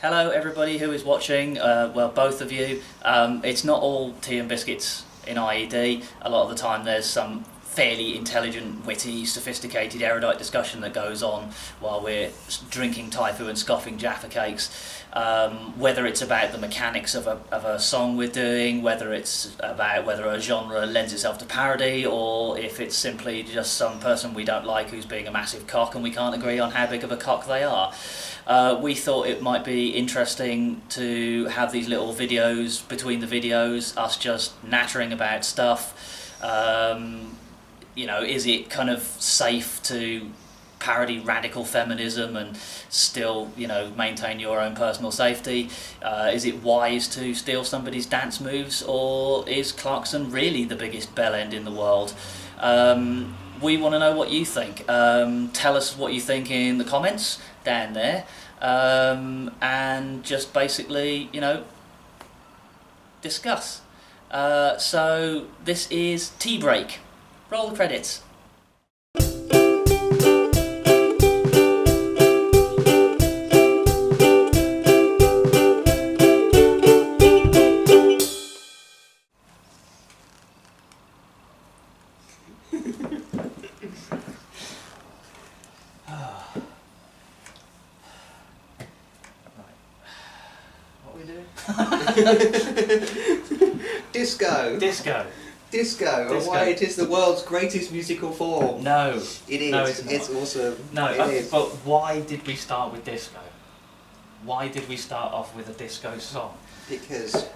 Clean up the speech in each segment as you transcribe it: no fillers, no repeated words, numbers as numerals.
Hello everybody who is watching, well both of you. It's not all tea and biscuits in IED. A lot of the time there's some fairly intelligent, witty, sophisticated, erudite discussion that goes on while we're drinking Taifu and scoffing Jaffa cakes. Whether it's about the mechanics of a song we're doing, whether it's about whether a genre lends itself to parody, or if it's simply just some person we don't like who's being a massive cock and we can't agree on how big of a cock they are. We thought it might be interesting to have these little videos between the videos, us just nattering about stuff. You know, is it kind of safe to parody radical feminism and still, you know, maintain your own personal safety? Is it wise to steal somebody's dance moves, or is Clarkson really the biggest bell end in the world? We want to know what you think. Tell us what you think in the comments down there, and just basically, you know, discuss. So this is Tea Break. Roll the credits. Disco. Disco. And why it is the world's greatest musical form. No. It is. No, it's not. It's awesome. No, it is. But why did we start with disco? Why did we start off with a disco song? Because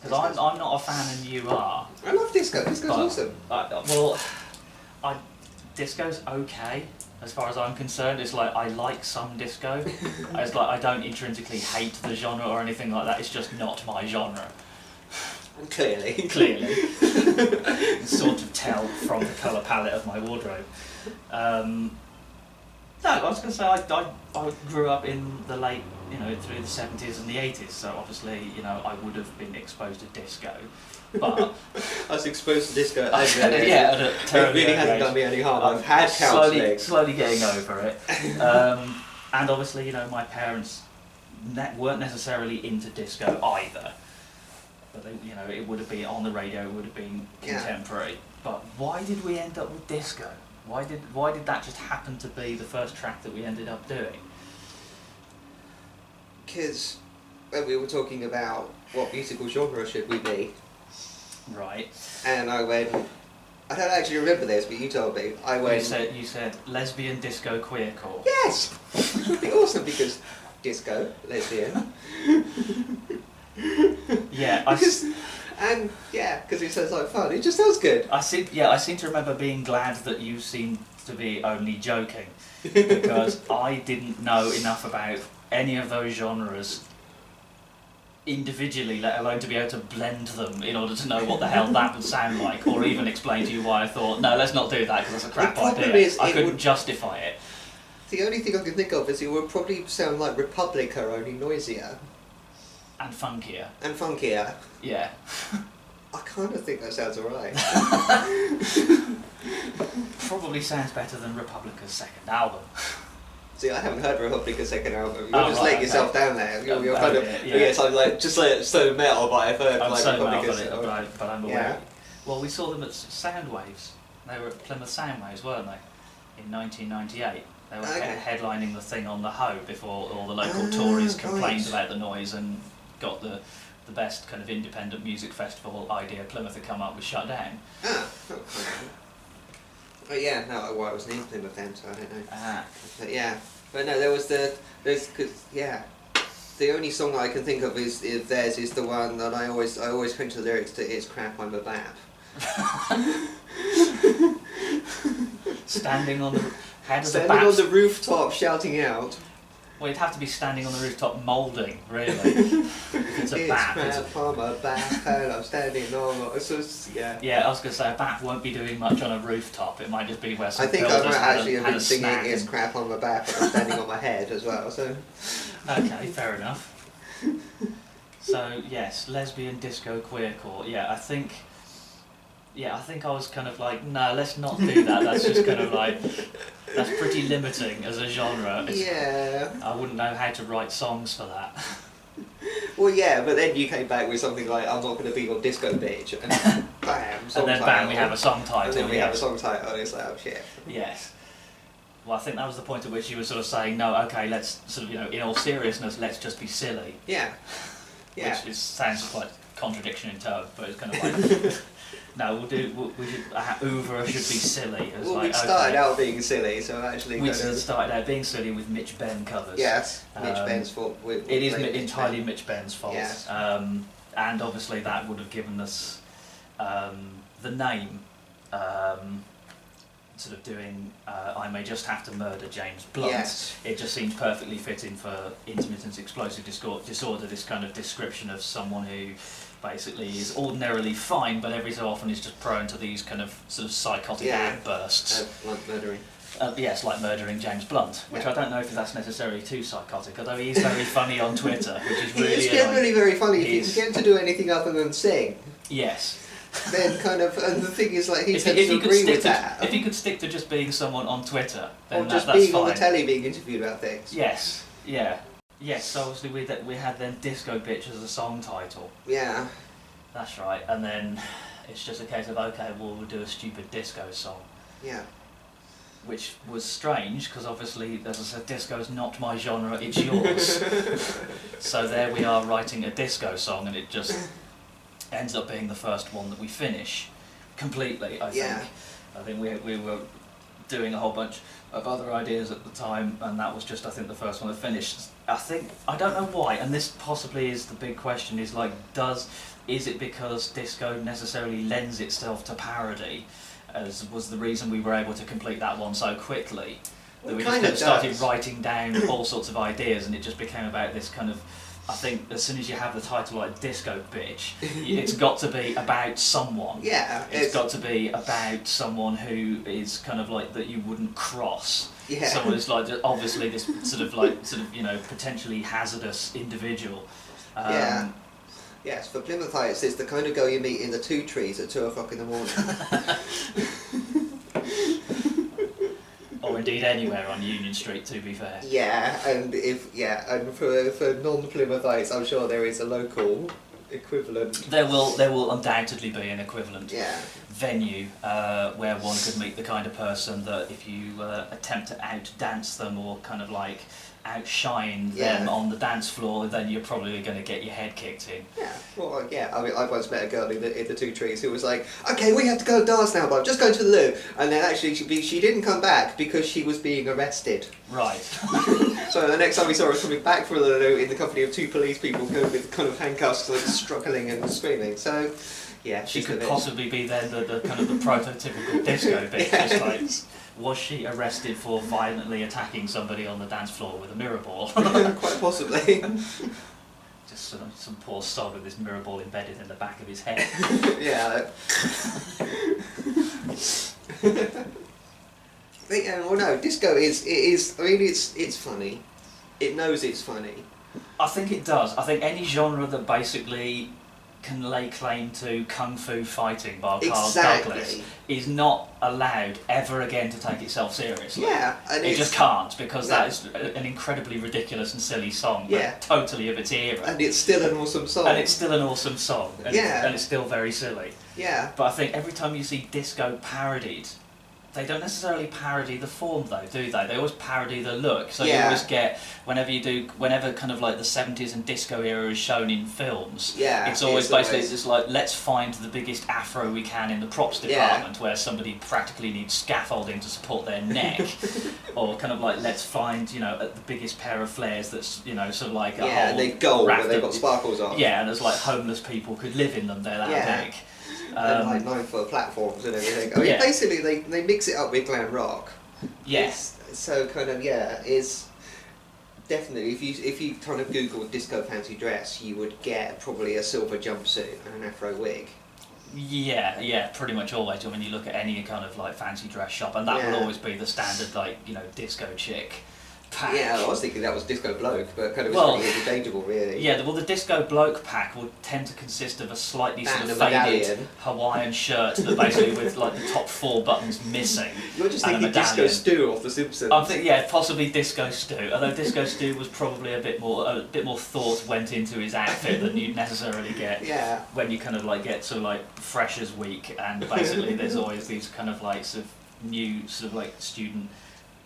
I'm not a fan and you are. I love disco. Disco's awesome. Disco's okay. As far as I'm concerned, it's like I like some disco. It's like I don't intrinsically hate the genre or anything like that. It's just not my genre. And clearly. You can sort of tell from the colour palette of my wardrobe. No, I was going to say I grew up in the late, you know, through the 70s and the 80s. So obviously, you know, I would have been exposed to disco. But I was exposed to disco at it really hasn't done me any harm. I've had counselling. Slowly getting over it. And obviously, you know, my parents weren't necessarily into disco either. But they, you know, it would have been on the radio, it would have been contemporary. Yeah. But why did we end up with disco? Why did that just happen to be the first track that we ended up doing? Because when we were talking about what musical genre should we be, right? And I went, I don't actually remember this, but you told me. I went. You said lesbian disco queercore. Yes, it would be awesome because disco, lesbian. Yeah, because it sounds like fun. It just sounds good. I seem to remember being glad that you seemed to be only joking, because I didn't know enough about any of those genres individually, let alone to be able to blend them in order to know what the hell that would sound like, or even explain to you why I thought, no, let's not do that because that's a crap idea. I couldn't justify it. The only thing I can think of is it would probably sound like Republica, only noisier. And funkier. Yeah. I kind of think that sounds alright. Probably sounds better than Republica's second album. See, I haven't heard Republica's second album. You're just letting yourself down there. You're kind of, so like, just like so metal, but I've heard like Republica's. But I'm aware. Yeah. Well, we saw them at Soundwaves. They were at Plymouth Soundwaves, weren't they? In 1998. They were headlining the thing on the Hoe before all the local Tories complained about the noise and got the best kind of independent music festival idea Plymouth had come up with shut down. But yeah, no, I wasn't in Plymouth then, so I don't know. But yeah, but no, the only song I can think of is theirs is the one that I always cringe the lyrics to. It's crap, I'm a bap. Standing on the rooftop shouting out. Well, you'd have to be standing on the rooftop moulding, really. If it's a bat. It's crap, I'm a bat, and I'm standing on. Yeah, I was going to say, a bat won't be doing much on a rooftop. It might just be where some I think I might actually have been singing It's crap, I'm a bat, but I'm standing on my head as well, so... Okay, fair enough. So, yes, lesbian disco queercore. Yeah, I think I think I was kind of like, no, let's not do that. That's just kind of like, that's pretty limiting as a genre. I wouldn't know how to write songs for that. Well, yeah, but then you came back with something like, I'm not going to be your disco bitch, and bam, song and then title. bam, we have a song title. And then we have a song title, and it's like, oh shit. Yes. Well, I think that was the point at which you were sort of saying, no, okay, let's sort of, in all seriousness, let's just be silly. Yeah. Which sounds like contradiction in tone, but it's kind of like, no, we should, Hoover should be silly. Well, we started out being silly, so actually... We started out being silly with Mitch Benn covers. Yes, Mitch Benn's fault. It is entirely Mitch Benn's fault. Yes. And obviously that would have given us the name, sort of doing I May Just Have to Murder James Blunt. Yes. It just seems perfectly fitting for Intermittent Explosive Disorder, this kind of description of someone who basically is ordinarily fine, but every so often is just prone to these kind of sort of psychotic outbursts. Like murdering. Yes, like murdering James Blunt, which I don't know if that's necessarily too psychotic, although he is very funny on Twitter, which is really... He is generally very funny if you can get him to do anything other than sing. Yes. Then kind of, and the thing is, like, he tends to agree with that. If he could stick to just being someone on Twitter, then or just that's being fine. on the telly being interviewed about things. Yes, yeah. Yes, so obviously we had then Disco Bitch as a song title. Yeah. That's right, and then it's just a case of, okay, well, we'll do a stupid disco song. Yeah. Which was strange, because obviously, as I said, disco's not my genre, it's yours. So there we are writing a disco song, and it just ends up being the first one that we finish completely, I think. Yeah. I think we were doing a whole bunch of other ideas at the time, and that was just, I think, the first one that finished. I don't know why, and this possibly is the big question, is like, is it because disco necessarily lends itself to parody, as was the reason we were able to complete that one so quickly, that we just kind of started writing down all sorts of ideas, and it just became about this kind of, I think as soon as you have the title like Disco Bitch, it's got to be about someone. Yeah. It's got to be about someone who is kind of like that you wouldn't cross. Yeah. Someone who's like obviously this sort of potentially hazardous individual. Yeah. Yes, for Plymouthites, it's the kind of girl you meet in the 2 trees at 2 o'clock in the morning. Or indeed anywhere on Union Street, to be fair. Yeah, and for non-Plymouthites, I'm sure there is a local equivalent. There will undoubtedly be an equivalent venue where one could meet the kind of person that if you attempt to out-dance them or kind of like outshine them on the dance floor, then you're probably going to get your head kicked in. Yeah, well, yeah. I mean, I once met a girl in the 2 trees who was like, "Okay, we have to go dance now, but I'm just going to the loo," and then actually she didn't come back because she was being arrested. Right. So the next time we saw her coming back from the loo in the company of 2 police people with kind of handcuffs, like struggling and screaming. So. Yeah, she could possibly be then the kind of the prototypical disco bitch. Just like, was she arrested for violently attacking somebody on the dance floor with a mirror ball? Quite possibly. Just some poor sod with this mirror ball embedded in the back of his head. Yeah. But yeah, well, no, disco is. I mean, it's funny. It knows it's funny. I think it does. I think any genre that basically can lay claim to kung fu fighting by Carl Douglas is not allowed ever again to take itself seriously. Yeah, and it just can't, because that is an incredibly ridiculous and silly song, but totally of its era. And it's still an awesome song. And it's still an awesome song. And it's still very silly. Yeah. But I think every time you see disco parodied, they don't necessarily parody the form though, do they? They always parody the look. So you always get, whenever kind of like the 70s and disco era is shown in films, it's always basically just like, let's find the biggest afro we can in the props department, where somebody practically needs scaffolding to support their neck. Or kind of like, let's find, the biggest pair of flares that's, sort of like a whole... Yeah, and they're gold, and they've got sparkles on. Yeah, and there's like homeless people could live in them, they're that big. And like 9-foot platforms and everything. I mean, basically they mix it up with glam rock. Yes. So kind of is definitely if you kind of Google disco fancy dress, you would get probably a silver jumpsuit and an afro wig. Yeah, pretty much always. I mean, you look at any kind of like fancy dress shop, and that will always be the standard, like, disco chick. pack. Yeah, I was thinking that was Disco Bloke, but kind of Well, really interchangeable, really. Yeah, well, the Disco Bloke pack will tend to consist of a slightly sort And of a faded medallion. Hawaiian shirt that basically with like the top 4 buttons missing. You're just and a thinking Disco medallion. Stew off The Simpsons. I'm thinking, yeah, possibly Disco Stew. Although Disco Stew was probably a bit more thought went into his outfit than you'd necessarily get Yeah. when you kind of like get to like Freshers Week, and basically there's always these kind of like sort of new sort of like student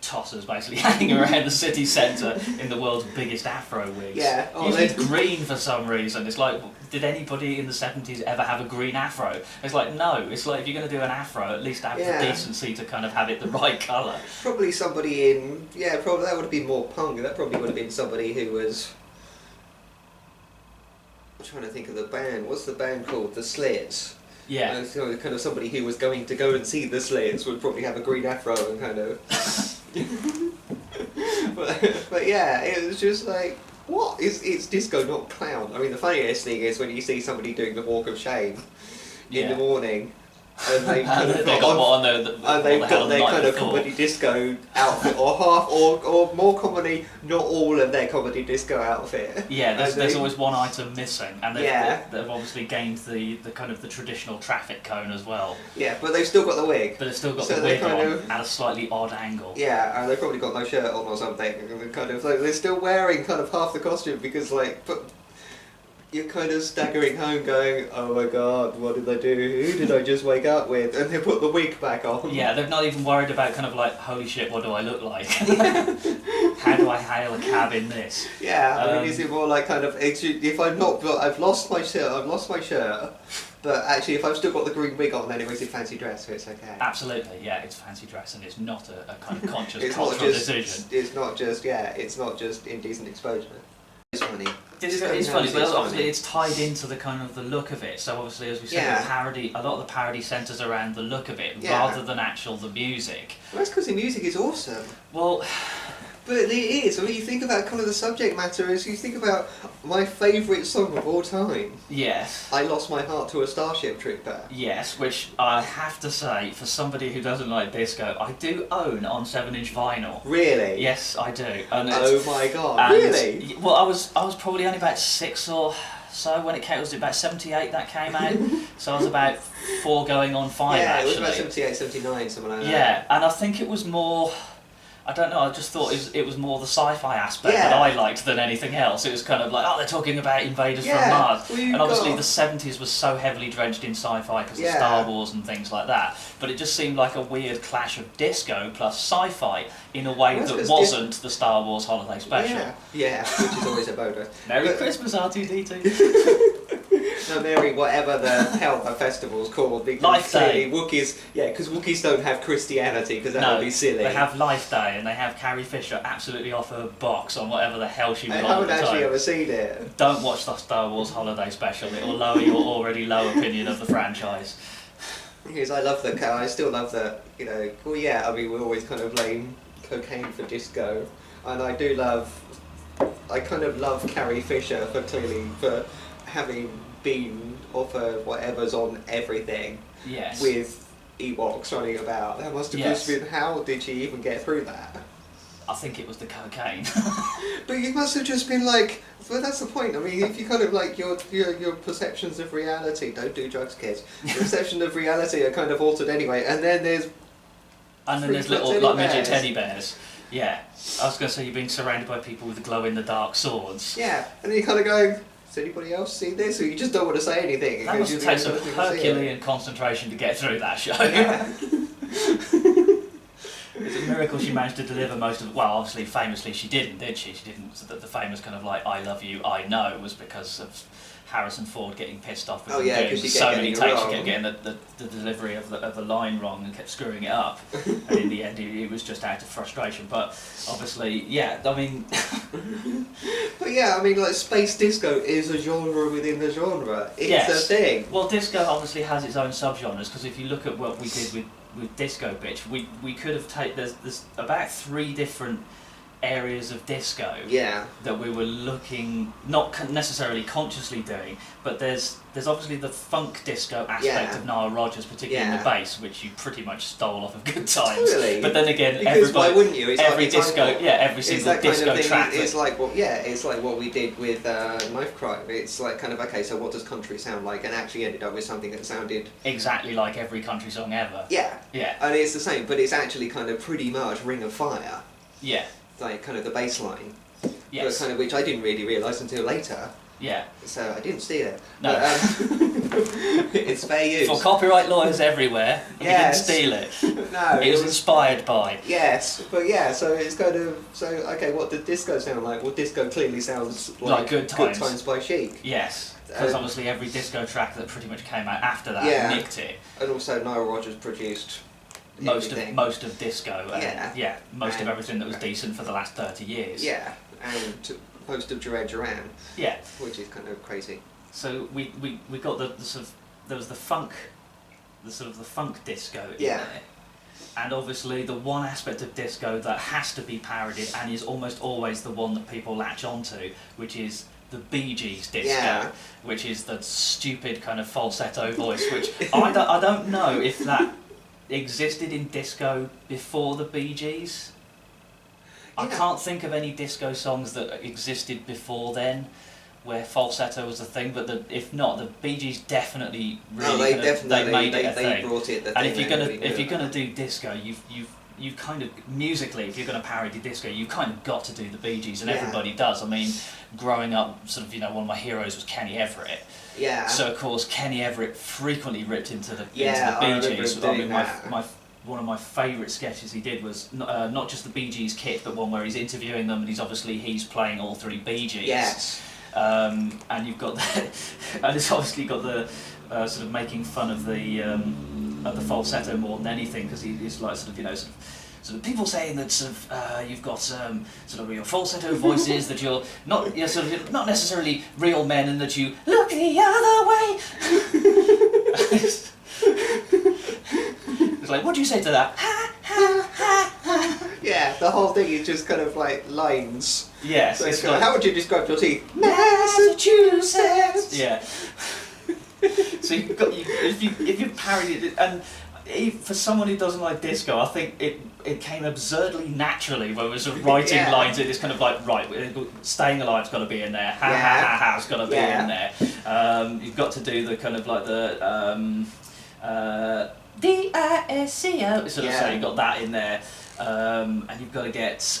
tossers basically hanging around the city centre in the world's biggest afro wigs. Yeah. Oh, usually they- green for some reason. It's like, did anybody in the 70s ever have a green afro? It's like, no. It's like, if you're going to do an afro, at least have Yeah. the decency to kind of have it the right colour. Probably somebody in... Yeah, probably that would have been more punk. That probably would have been somebody who was... I'm trying to think of the band. What's the band called? The Slits. Yeah. So kind of somebody who was going to go and see the Slits would probably have a green afro and kind of... but yeah, it was just like, what? It's disco, not clown. I mean, the funniest thing is when you see somebody doing the walk of shame in the morning, and they've kind of they got what on there, and they've got their kind of comedy disco outfit, or half, or more commonly, not all of their comedy disco outfit. Yeah, there's And they- always one item missing, and they've, Yeah. they've obviously gained the kind of the traditional traffic cone as well. Yeah, but they've still got the wig. But they've still got So the they wig on kind of- at a slightly odd angle. Yeah, and they've probably got no shirt on or something. And they're kind of like, they're still wearing kind of half the costume because like, but you're kind of staggering home going, oh my god, what did I do? Who did I just wake up with? And they put the wig back on. Yeah, they're not even worried about kind of like, holy shit, what do I look like? How do I hail a cab in this? Yeah, I mean, is it more like kind of, if I'm not, I've lost my shirt, but actually if I've still got the green wig on, then it makes it fancy dress, so it's okay. Absolutely, yeah, it's fancy dress and it's not a kind of conscious It's not cultural just, decision. it's not just indecent exposure. It's funny. It's funny, but obviously it's tied into the kind of the look of it. So obviously, as we said, Yeah. the parody, a lot of the parody centres around the look of it Yeah. rather than the music. Well, that's because the music is awesome. Well, But it is. I mean, you think about kind of the subject matter is you think about my favourite song of all time. yes. I Lost My Heart to a Starship Trooper. Yes, which I have to say, for somebody who doesn't like disco, I do own on 7-inch vinyl. Really? Yes, I do. And Oh my god! and- Really? Well, I was probably only about 6 or so when it came. Was it about 78 that came out? So I was about 4 going on 5 Yeah, actually. it was about 78, 79, something like that. Yeah, and I think it was more. I don't know. I just thought it was more the sci-fi aspect Yeah. that I liked than anything else. It was kind of like, oh, they're talking about invaders from Yeah, Mars, well, you've and obviously got- the 70s was so heavily drenched in sci-fi because Yeah. of Star Wars and things like that. But it just seemed like a weird clash of disco plus sci-fi in a way Well, that's that 'cause wasn't the Star Wars Holiday Special. Yeah, which is always a bonus. Merry But- Christmas, R2D2. No, Mary, whatever the hell the festival's called, because Life Day. clearly Wookiees, because Wookiees don't have Christianity, because that No, would be silly. they have Life Day and they have Carrie Fisher absolutely off her box on whatever the hell she was I on haven't at the actually time. ever seen it. Don't watch the Star Wars Holiday Special. It will lower your already low opinion of the franchise. Because I still love that, well, yeah, I mean, we always kind of blame cocaine for disco, and I kind of love Carrie Fisher for having been off her whatever's on everything Yes. with Ewoks running about. That must have Yes. just been, how did she even get through that? I think it was the cocaine. But you must have just been like, well, that's the point. I mean, if you kind of like your perceptions of reality, don't do drugs, kids. Your perception of reality are kind of altered anyway, and then there's And then there's Freak little teddy like midget bears. teddy bears. Yeah. I was going to say you've been surrounded by people with glow-in-the-dark swords. yeah, and then you kind of go, does anybody else see this? Or you just don't want to say anything. That must have taken some Herculean concentration to get through that show. Yeah. It's a miracle she managed to deliver most of it. Well, obviously, famously, she didn't, did she? She didn't. So the famous kind of like "I love you, I know" was because of Harrison Ford getting pissed off with Oh, him yeah, doing 'cause she so kept many getting it takes. She wrong. kept getting the delivery of the line wrong and kept screwing it up. And in the end, it was just out of frustration. But obviously, yeah, I mean, But yeah, I mean, like space disco is a genre within the genre. It's Yes. a thing. well, disco obviously has its own subgenres because if you look at what we did with Disco Bitch, we could have taken there's about 3 different areas of disco Yeah. that we were looking, not necessarily consciously doing, but there's obviously the funk disco aspect of Nile Rodgers, particularly in the bass, which you pretty much stole off of Good Times. Totally. But then again, because why wouldn't you? It's every like disco, every single disco kind of track. It's like what we did with Knife Crime. It's like kind of okay. So what does country sound like? And actually ended up with something that sounded exactly like every country song ever. Yeah. Yeah. And it's the same, but it's actually kind of pretty much Ring of Fire. Yeah. Like kind of the bass line. Yes. But kind of which I didn't really realise until later. Yeah. So I didn't steal it. No. But, it's fair use. For copyright lawyers everywhere, you didn't steal it. No. It was inspired by. Yes, but yeah, so it's kind of okay. What did disco sound like? Well, disco clearly sounds like Good Times. Good Times by Chic. Yes, because obviously every disco track that pretty much came out after that nicked it. And also Nile Rodgers produced most of disco. And, most of And- everything that was decent for the last 30 years. Yeah, and most of Duran Duran. Yeah. Which is kind of crazy. So we got the sort of, there was the funk disco in there. And obviously the one aspect of disco that has to be parodied and is almost always the one that people latch onto, which is the Bee Gees disco, which is the stupid kind of falsetto voice, which I don't know if that existed in disco before the Bee Gees. I can't think of any disco songs that existed before then where falsetto was a thing, but if not, the Bee Gees definitely really they made it a thing. Brought it the and thing if you're gonna do disco, you've kind of musically, if you're gonna parody disco, you've kind of got to do the Bee Gees, and everybody does. I mean, growing up, sort of, one of my heroes was Kenny Everett. Yeah. So of course Kenny Everett frequently ripped into the Bee Gees. I mean, one of my favourite sketches he did was not just the Bee Gees kit, but one where he's interviewing them and he's playing all three Bee Gees. Yes. And you've got and it's obviously got the sort of making fun of the falsetto more than anything, because he's like sort of people saying that sort of you've got sort of real falsetto voices, that you're not not necessarily real men, and that you look the other way. It's like, what do you say to that? Ha, ha, ha, ha. Yeah, the whole thing is just kind of like lines. Yes. So it's like, how would you describe your teeth? Massachusetts. Yeah. So if you parodied it, and for someone who doesn't like disco, I think it came absurdly naturally when we were sort of writing lines. It's kind of like, right, staying alive's got to be in there. Ha ha ha ha's got to be in there. You've got to do the kind of like the D-I-S-C-O. Sort of, so you've got that in there, and you've got to get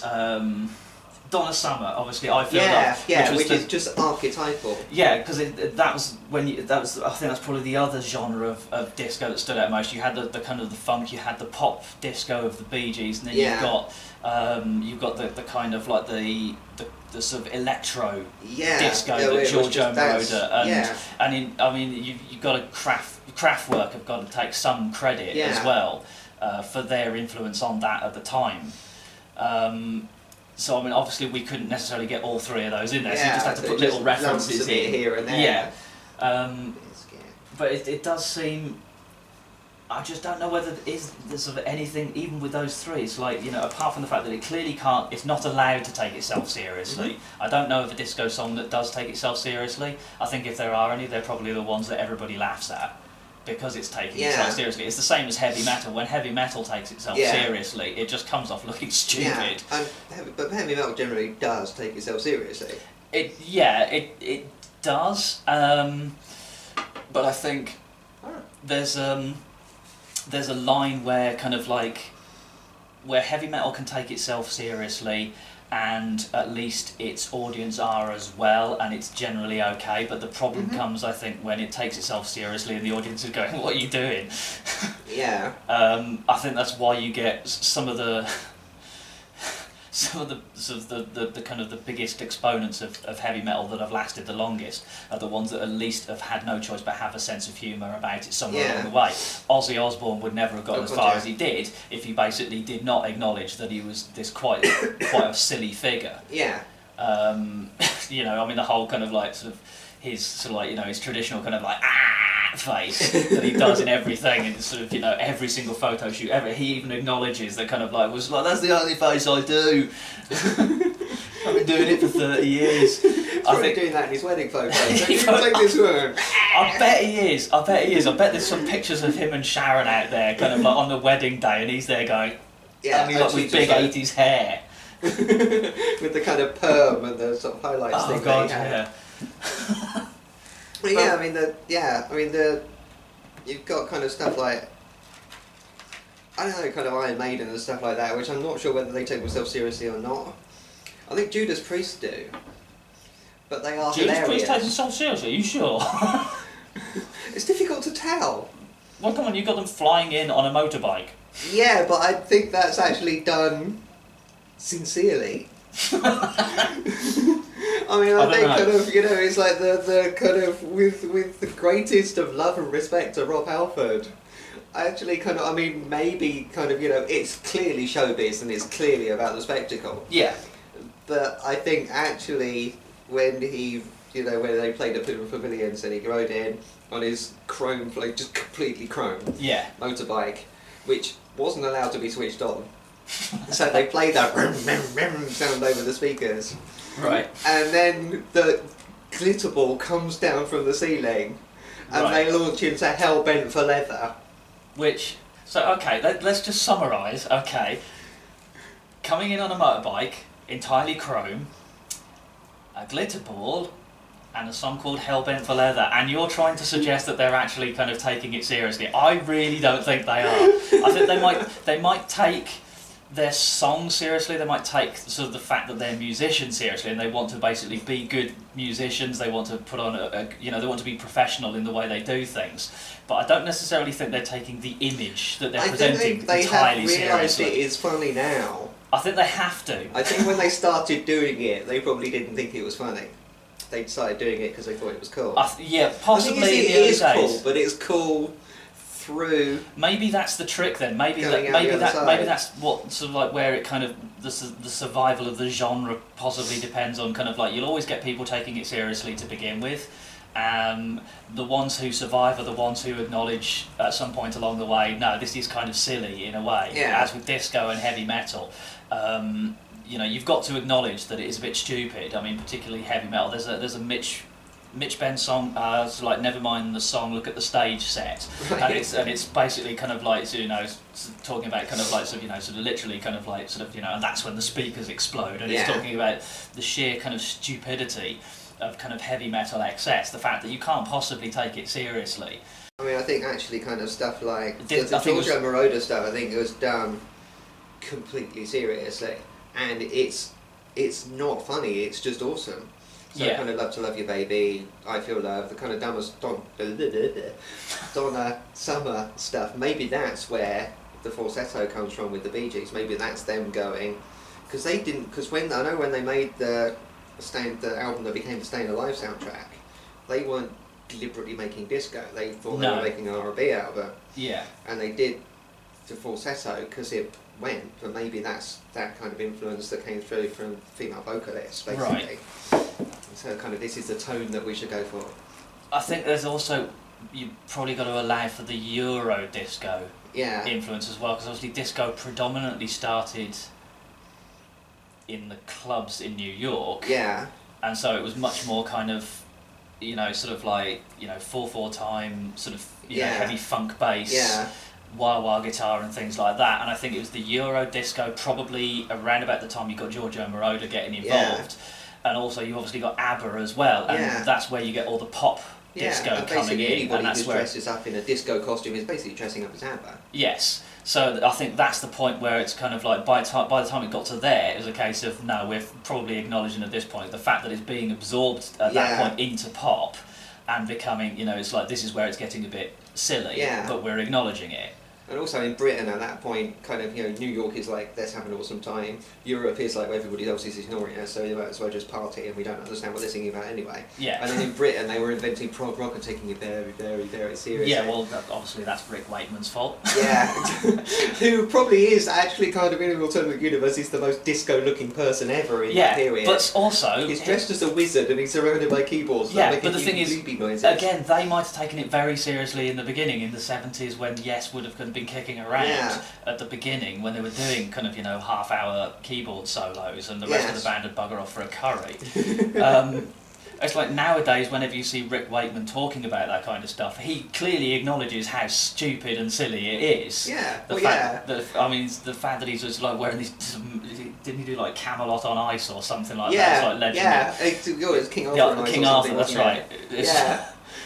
Donna Summer, obviously. I feel which is just archetypal. Yeah, because that was I think that's probably the other genre of disco that stood out most. You had the kind of the funk, you had the pop disco of the Bee Gees, and then you've got the kind of like the sort of electro disco that Giorgio Moroder and you've got to Kraftwerk have got to take some credit as well for their influence on that at the time. So I mean, obviously we couldn't necessarily get all three of those in there, so you just had to put little references in here and there. Yeah, but it does seem. I just don't know whether there's sort of anything, even with those three. It's like, apart from the fact that it clearly can't, it's not allowed to take itself seriously. I don't know of a disco song that does take itself seriously. I think if there are any, they're probably the ones that everybody laughs at, because it's taking itself seriously. It's the same as heavy metal. When heavy metal takes itself seriously, it just comes off looking stupid. But heavy metal generally does take itself seriously. It does. But I think there's a line where kind of like where heavy metal can take itself seriously, and at least its audience are as well, and it's generally okay, but the problem comes, I think, when it takes itself seriously and the audience is going, what are you doing? Yeah. I think that's why you get some of the kind of the biggest exponents of heavy metal that have lasted the longest are the ones that at least have had no choice but have a sense of humour about it somewhere along the way. Ozzy Osbourne would never have gotten as far as he did if he basically did not acknowledge that he was this quite a silly figure. Yeah. I mean, the whole kind of like sort of his sort of like his traditional kind of like cat face that he does in everything, and sort of, every single photo shoot ever. He even acknowledges that kind of like, was like, that's the only face I do. I've been doing it for 30 years. I think doing that in his wedding photos. Take this one. I bet he is. I bet there's some pictures of him and Sharon out there, kind of like on the wedding day, and he's there going, like with big 80s hair. With the kind of perm and the sort of highlights thing. Oh god, yeah. But you've got kind of stuff like, I don't know, kind of Iron Maiden and stuff like that, which I'm not sure whether they take themselves seriously or not. I think Judas Priest do, but they are Judas hilarious. Priest takes themselves seriously, are you sure? It's difficult to tell. Well, come on, you've got them flying in on a motorbike. Yeah, but I think that's actually done sincerely. I think kind of, it's like the kind of, with the greatest of love and respect to Rob Halford, I actually kind of, maybe kind of, it's clearly showbiz and it's clearly about the spectacle. Yeah. But I think actually when he, when they played at the Pavilions and he rode in on his chrome, like just completely chrome motorbike, which wasn't allowed to be switched on. So they played that sound over the speakers. Right. And then the glitter ball comes down from the ceiling and they launch into Hell Bent for Leather. Let's just summarise, coming in on a motorbike, entirely chrome, a glitter ball, and a song called Hell Bent for Leather, and you're trying to suggest that they're actually kind of taking it seriously. I really don't think they are. I think they might take their song seriously, they might take sort of the fact that they're musicians seriously, and they want to basically be good musicians, they want to put on they want to be professional in the way they do things. But I don't necessarily think they're taking the image that they're presenting entirely seriously. I think they have realised it is funny now. I think they have to. I think when they started doing it, they probably didn't think it was funny. They started doing it because they thought it was cool. Possibly in the it early is days. Cool, but it's cool through. Maybe that's the trick then. Maybe that's what sort of like where it kind of the survival of the genre possibly depends on. Kind of like you'll always get people taking it seriously to begin with. The ones who survive are the ones who acknowledge at some point along the way, no, this is kind of silly in a way. Yeah. As with disco and heavy metal. You've got to acknowledge that it is a bit stupid. Particularly heavy metal. There's a Mitch Ben's song, it's like never mind the song, look at the stage set, and it's basically kind of like talking about kind of like sort of literally kind of like and that's when the speakers explode, and it's talking about the sheer kind of stupidity of kind of heavy metal excess, the fact that you can't possibly take it seriously. I think actually kind of stuff like the Giorgio Moroder stuff, I think it was done completely seriously, and it's not funny, it's just awesome. So kind of Love to Love You Baby, I Feel Love, the kind of Donna Summer stuff, maybe that's where the falsetto comes from with the Bee Gees, maybe that's them going, because when they made the album that became the Stayin' Alive soundtrack, they weren't deliberately making disco, they thought they were making an R&B album. Yeah. And they did the falsetto because it went, but maybe that's that kind of influence that came through from female vocalists, basically. Right. So kind of this is the tone that we should go for. I think there's also, you've probably got to allow for the Euro disco influence as well, because obviously disco predominantly started in the clubs in New York. Yeah. And so it was much more kind of, sort of like, 4/4 time, sort of, heavy funk bass. Yeah. Wah-wah guitar and things like that, and I think it was the Euro disco probably around about the time you got Giorgio Moroder getting involved, and also you obviously got ABBA as well, and that's where you get all the pop disco coming in, anybody who dresses up in a disco costume is basically dressing up as ABBA. Yes, so I think that's the point where it's kind of like by the time it got to there, it was a case of no, we're probably acknowledging at this point the fact that it's being absorbed at that point into pop and becoming, it's like this is where it's getting a bit silly, but we're acknowledging it. And also in Britain at that point, kind of, New York is like, let's have an awesome time. Europe is like, everybody else is ignoring us, so you might as well just party, and we don't understand what they're singing about anyway. Yeah. And then in Britain, they were inventing prog rock and taking it very, very, very seriously. Yeah, well, obviously that's Rick Wakeman's fault. Yeah. Who probably is actually kind of in an alternate universe, is the most disco-looking person ever in that period. But also... He's dressed as a wizard and he's surrounded by keyboards. Yeah, but the thing is, noises. again, they might have taken it very seriously in the beginning, in the 70s, when Yes would have been kicking around at the beginning, when they were doing kind of, half-hour keyboard solos, and the rest of the band had bugger off for a curry. It's like nowadays, whenever you see Rick Wakeman talking about that kind of stuff, he clearly acknowledges how stupid and silly it is. Yeah, the fact that he's just like wearing these... Didn't he do like Camelot on Ice or something like that? It's like legendary. Yeah, it's King Arthur on Ice. King Arthur, that's right.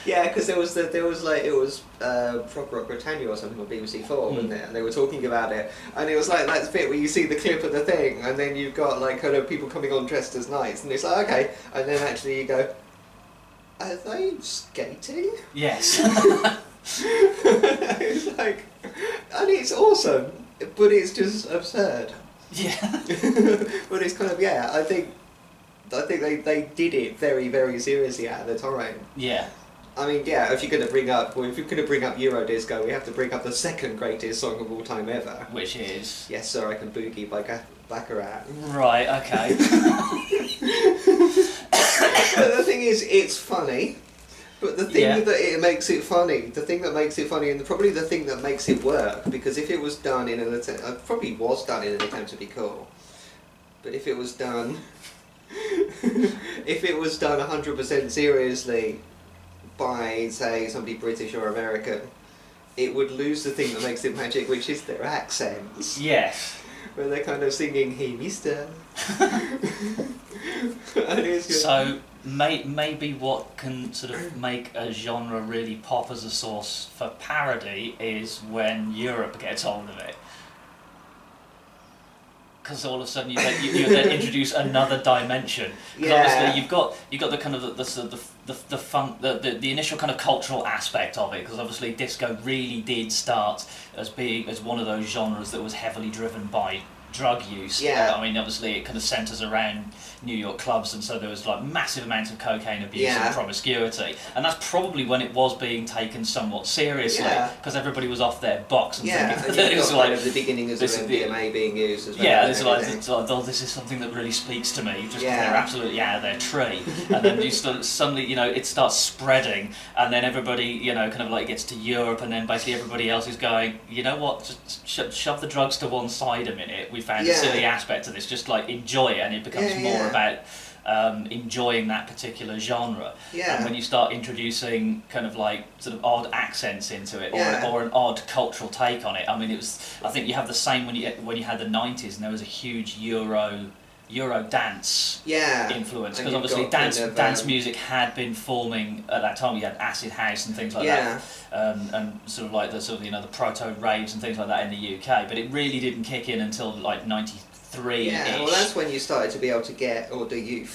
Yeah, because it was Prog Rock Britannia or something on BBC Four, wasn't it? And they were talking about it, and it was like that bit where you see the clip of the thing, and then you've got like kind of people coming on dressed as knights, and it's like okay, and then actually you go, are they skating? Yes. It's like, and it's awesome, but it's just absurd. Yeah. But it's kind of I think they did it very, very seriously at the time. Yeah. I mean, if you're going to bring up Eurodisco, we have to bring up the second greatest song of all time ever. Which is? Yes, Sir, I Can Boogie by Baccarat. Right, okay. But the thing is, it's funny. But the thing that it makes it funny, and probably the thing that makes it work, because if it was done in an attempt, probably was done in an attempt to be cool, but if it was done 100% seriously by, say, somebody British or American, it would lose the thing that makes it magic, which is their accents. Yes. Where they're kind of singing, "Hey, mister." And it's just... So, maybe what can sort of make a genre really pop as a source for parody is when Europe gets hold of it. Because all of a sudden you then introduce another dimension. Because obviously you've got the kind of the fun, the initial kind of cultural aspect of it. Because obviously disco really did start as one of those genres that was heavily driven by drug use. Yeah. I mean, obviously it kind of centres around New York clubs, and so there was like massive amounts of cocaine abuse and promiscuity, and that's probably when it was being taken somewhat seriously, because everybody was off their box and thinking that it was like the beginning of MDMA being used as well. Yeah, it's like, oh, this is something that really speaks to me, just they're absolutely out of their tree, and then you suddenly, it starts spreading, and then everybody, kind of like gets to Europe, and then basically everybody else is going, you know what, just shove the drugs to one side a minute. We found a silly aspect to this, just like enjoy it, and it becomes more about enjoying that particular genre. And when you start introducing kind of like sort of odd accents into it, or an odd cultural take on it, I mean, I think you have the same when you had the 90s, and there was a huge Euro dance influence, because obviously dance music had been forming at that time. You had acid house and things like that, and sort of like the proto raves and things like that in the UK. But it really didn't kick in until like '93. Yeah, well, that's when you started to be able to get, or the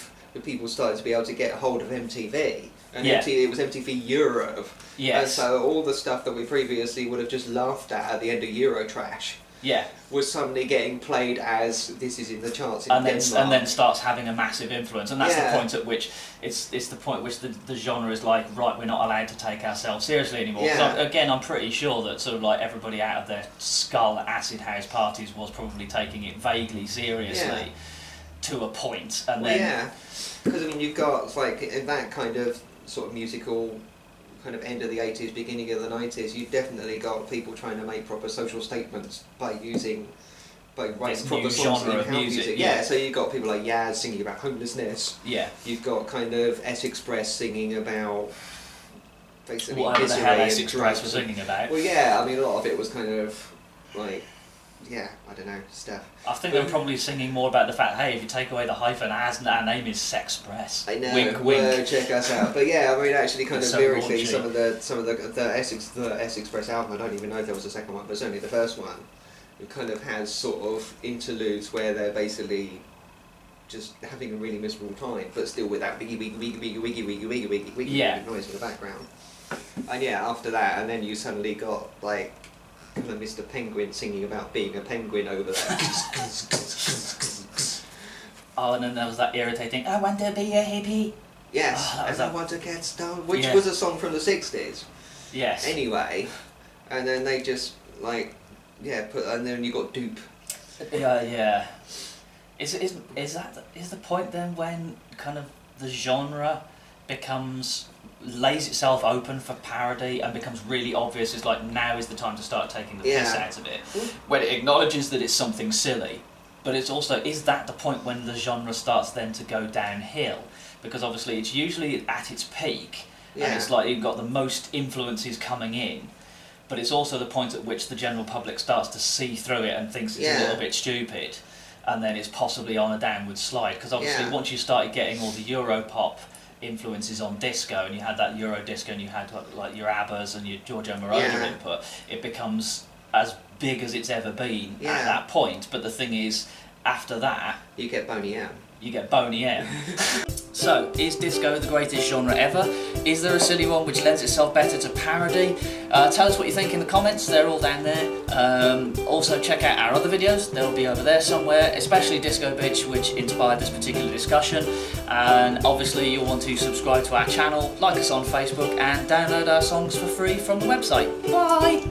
people started to be able to get hold of MTV. And it was MTV Europe. Yes. And so all the stuff that we previously would have just laughed at the end of Eurotrash. Was suddenly getting played as this is in the charts in Denmark. And then starts having a massive influence, and that's the point at which it's the point at which the genre is like, right, we're not allowed to take ourselves seriously anymore. Again, I'm pretty sure that sort of like everybody out of their skull at acid house parties was probably taking it vaguely seriously to a point, and then because I mean you've got like in that kind of sort of musical kind of end of the 80s, beginning of the 90s, you've definitely got people trying to make proper social statements by writing proper songs genre of music. So you've got people like Yaz singing about homelessness. You've got kind of S-Express singing about basically whatever the hell S-Express was singing about. Well, I mean a lot of it was kind of like I don't know, stuff. I think they're probably singing more about the fact, hey, if you take away the hyphen, our name is Sexpress. I know. Wink, wink. Check us out. But I mean, actually, kind of lyrically, some of the S-Express album. I don't even know if there was a second one, but certainly the first one. It kind of has sort of interludes where they're basically just having a really miserable time, but still with that wiggy noise in the background. And after that, and then you suddenly got like kind and Mr. Penguin singing about being a penguin over there. Oh, and then there was that irritating, I want to be a hippie. Yes, Oh, and I want to get stoned, which Yeah. was a song from the 60s. Yes. Anyway, and then they just, like, and then you got Dupe. Yeah. Is the point then when kind of the genre lays itself open for parody and becomes really obvious? It's like, now is the time to start taking the piss out of it, when it acknowledges that it's something silly, but it's also, is that the point when the genre starts then to go downhill? Because obviously it's usually at its peak, and it's like you've got the most influences coming in, but it's also the point at which the general public starts to see through it and thinks it's a little bit stupid, and then it's possibly on a downward slide. Because obviously once you started getting all the Europop influences on disco, and you had that Euro disco, and you had like your ABBAs and your Giorgio Moroder input, it becomes as big as it's ever been at that point. But the thing is, after that, you get Boney M. You get Boney M. So, is disco the greatest genre ever? Is there a silly one which lends itself better to parody? Tell us what you think in the comments, they're all down there. Also check out our other videos, they'll be over there somewhere, especially Disco Bitch, which inspired this particular discussion. And obviously you'll want to subscribe to our channel, like us on Facebook, and download our songs for free from the website. Bye!